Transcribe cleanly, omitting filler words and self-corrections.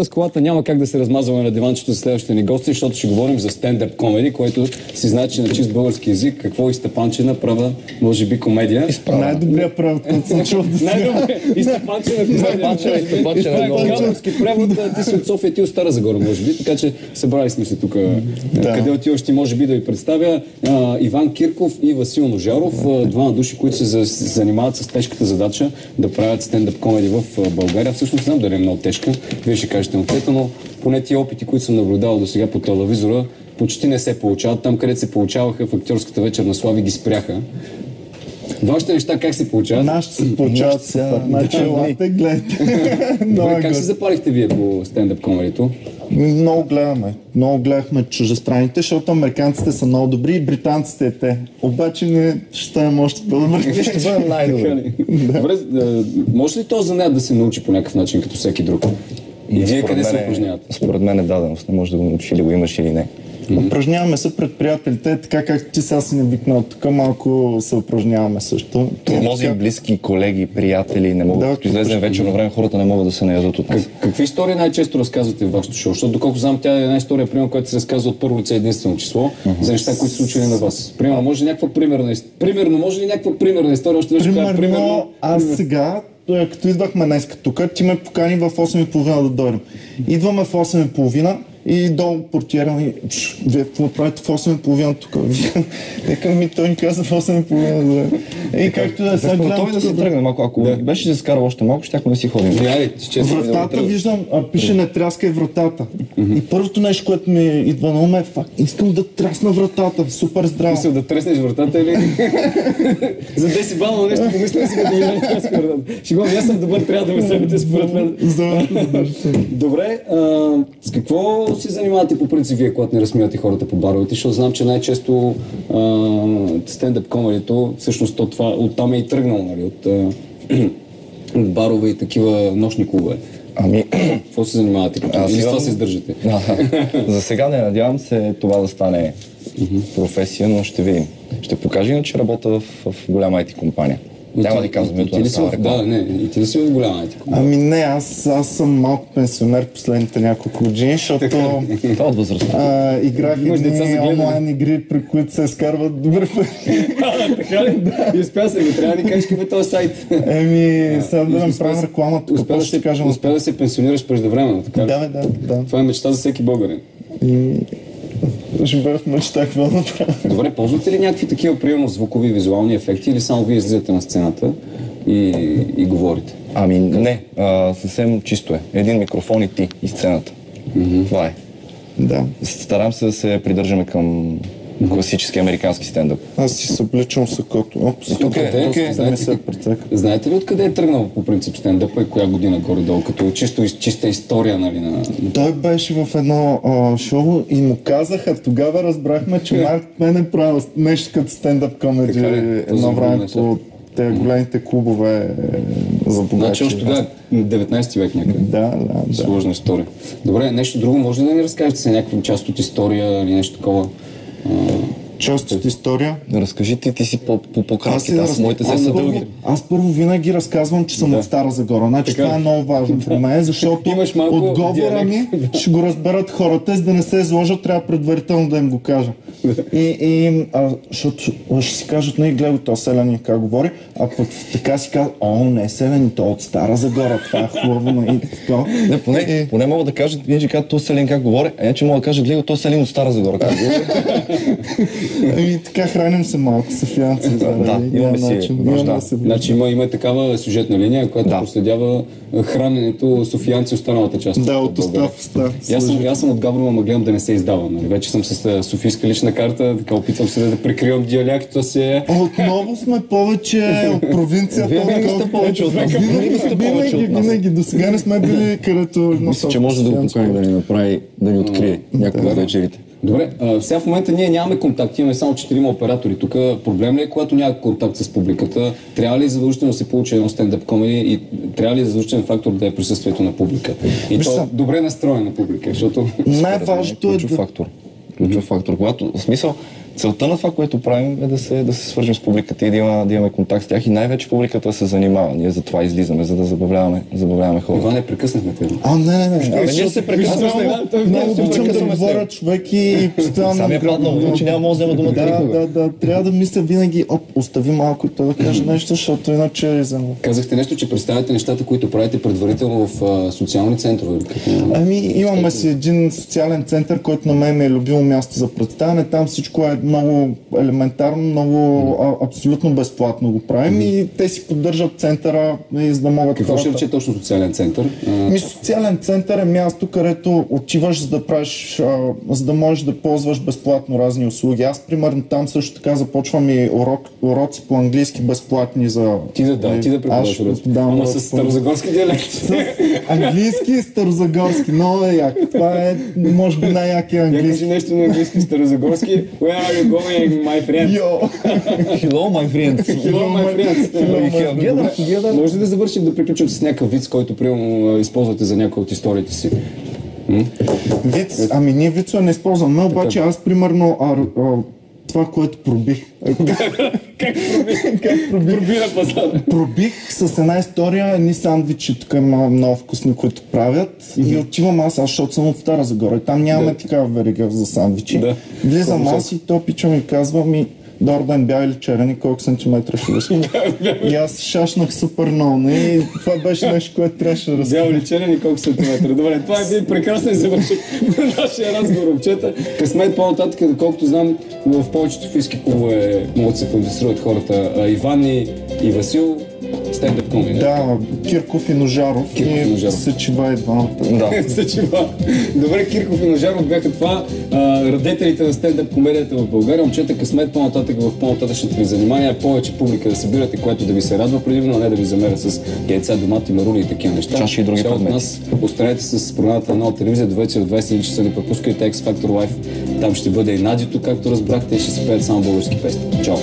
С колата няма как да се размазваме на диванчето за следващите ни гости, защото ще говорим за стендъп комеди, което си значи на чист български язик. Какво и Степанчина права, може би комедия. Най-добрият превод, който съм чул до сега. И Степанчина български превод, ти си от София, ти от Стара Загора, може би, така че събрали сме се тук. Къде отиваш ти, може би да ви представя Иван Кирков и Васил Ножаров, двама души, които се занимават с тежката задача да правят стендъп комеди в България. Всъщност знам дали е много тежка. Вие ще кажете ответа, но поне тия опити, които съм наблюдавал до сега по телевизора, почти не се получават. Там, където се получаваха в актьорската вечер на Слави, ги спряха. Вашите неща как се получават? Нашите се получават супер. Значи, елате, гледайте. Как се запалихте вие по стендъп комедито? Много гледаме. Много гледахме чуждестраните, защото американците са много добри и британците те. Обаче ние ще станем още по-добри. Ще бъдем най-добри. Добре, може ли този занят да се научи по някакъв начин, като всеки друг? И вие къде се упражнявате? Според мен е даденост. Не може да го научиш или го имаш или не. Упражняваме се пред приятелите, така както ти сега си навикнал. Тук малко се упражняваме също. Тормози близки, колеги, приятели, не могат да излезем вечерно време, хората не могат да се наядат от нас. Какви истории най-често разказвате в вашето шоу? Защото доколко знам, тя е една история, примерно, която се разказва от първо лице единствено число, за неща, които са случили на вас. Примерно, може ли някаква примерна история? Още примерно, аз сега, като идвахме днес тук, ти ме покани в 8:30 да дойдем. Идваме в 8:30 и долу портиера ми, вие какво правите в 8:30 тук? Викам ми, той ни каза в 8:30 да. И както да сега гледам... Готови да се тръгне малко. Ако беше се скарал още малко, щяхме да си ходим. Вратата виждам, пише не тряскай вратата. И първото нещо, което ми идва на ум е факт. Искам да трясна вратата. Супер здраво. Мисля да треснеш вратата или... За 10 бала нещо помисля си да не тряска вратата. Шегувам, аз съм добър, трябва да ме събите според мен. Добре, с какво се занимавате по принцип вие, когато не разсмивате хората по баровете, защото знам, че най-често стендъп комедито, всъщност това оттам е и тръгнало, нали, от барове и такива нощни клубове. Какво се занимавате? Или с това се издържате? За сега не надявам се това да стане професия, но ще видим. Ще покажа, иначе работя в голяма IT компания. Няма да казвам ето на става реклама. Да, не, и ти ли си в голяма IT компания? Не, аз съм малко пенсионер последните няколко години, защото това от възрастта. Играх едни онлайн игри, при които се скарват добри пари. Така ли? И успя се, не трябва да ни кажеш какъв е този сайт. Сега да направим реклама, тук после ще кажем. Успя да се пенсионираш преждевременно, така ли? Да. Това е мечта за всеки българин. Живея в мечта, какво да направя. Добре, ползвате ли някакви такива, примерно, звукови, визуални ефекти или само вие излизате на сцената и говорите? Не, съвсем чисто е. Един микрофон и ти, и сцената. Това е. Да. Старам се да се придържаме към класически американски стендъп. Аз си събличам сакото. Знаете ли откъде е тръгнал по принцип стендъпа и коя година горе-долу, като чиста история, нали? Той беше в едно шоу и му казаха, тогава разбрахме, че Марк Твен е правил нещо като стендъп комеди едно време по те големите клубове за богачи. Значи още тогава 19 век някъде. Да. Сложна история. Добре, нещо друго може ли да ни разкажете се някаква част от история или нещо такова? Част от история. Разкажи ти си по-кратките, моите се са дълги. Аз първо винаги разказвам, че съм от Стара Загора. Значи това е много важно при мен, защото отговора ми ще го разберат хората, за да не се изложат, трябва предварително да им го кажа. Защото ще си кажат, не гледай то селяни как говори, а пък така си казват, не селяни, то от Стара Загора, това е хубаво. Поне мога да кажат, вие ще кажат, то селяни как говори, а иначе мога да кажат, гледай то селяни от Стара Загора как говори. Така храним се малко, софиянци. Имаме си. Значи има такава сюжетна линия, която проследява храненето софиянци останалата част. Да, от уста в уста. Аз съм от Габрово, ама гледам да не се издавам. Вече съм с софийска лична карта, така опитвам се да прикривам диалекта си. Отново сме повече от провинцията. Винаги сте повече от нас. Винаги. До сега не сме били където... Мисля, че може да го покани да ни направи, да ни открие някои от вечерите. Добре, сега в момента ние нямаме контакт, имаме само 4 оператори. Тук проблем ли е, когато няма контакт с публиката? Трябва ли задължително да се получи едно стендъп комеди и трябва ли задължителен фактор да е присъствието на публика? И то добре настроена публика, защото... Най-важното е ключов фактор. Когато, в смисъл, целта на това, което правим е да се свържем с публиката и да имаме контакт с тях и най-вече публиката да се занимава. Ние за това излизаме, за да забавляваме хората. Това не прекъснахме те. Ние се прекъсваме. Много обичам да говоря човек и постоянно... Сами е паднал, че няма може да взема думата никога. Да, трябва да мисля винаги, остави малко и той да каже нещо, защото иначе е за... Казахте нещо, че представяте нещата, които правите предварително в социални центрове. Имаме си един социален център, който на мен е любимо място за представяне. Там всичко е много елементарно, много абсолютно безплатно го правим и те си поддържат центъра, за да могат... Какво ще рече точно социален център? Социален център е място, където отиваш за да правиш, за да можеш да ползваш безплатно разни услуги. Аз, примерно, там също така започвам и уроци по английски безплатни за... Ти да преподаваш уроци. Ама с старозагорски диалект. С английски и старозагорски. Много е як. Това е, може би, най-якия английски. Я кажи нещо на английски старозагорски. Where are you going, my friend? Hello, my friends. Hello, my friends. Може ли да завършим, да приключим с някакъв виц, който примерно използвате за някои от историите си? Виц? Ами ние вицове не използваме, обаче аз примерно това, което пробих. Как проби на пазара? Пробих с една история едни сандвичи, тук има много вкусни, които правят и отивам аз, защото съм от Стара Загора. Там нямаме такава верига за сандвичи. Влизам аз и то пича ми казва ми: добър ден, бял или черен и колко сантиметра ще искам. И аз шашнах супер много. И това беше нещо, което трябваше да разкажа. Бял или черен и колко сантиметра. Добре, това е един прекрасен завършек на нашия разговор, момчета. Късмет по-нататък, доколкото знам, в повечето физики клубове могат да се кандидатстват хората. Иван и Васил, стендъп комеди. Да, Кирков и Ножаров. Съчива и двамата. Да. Съчива. Добре, Кирков и Ножаров бяха това радетелите на стендъп комедията в България. Момчета, късмет по-нататък в по-нататъчните ви занимания, повече публика да събирате, което да ви се радва предимно, а не да ви замеря с яйца, домати, марули и такива неща. Чаши и други предмети. Нас останете с програмата на Нова телевизия до вечер в 21 часа. Не пропускайте X Factor Live. Там ще бъде и Надито, както разбрахте, и ще се пеят само български песни. Чао!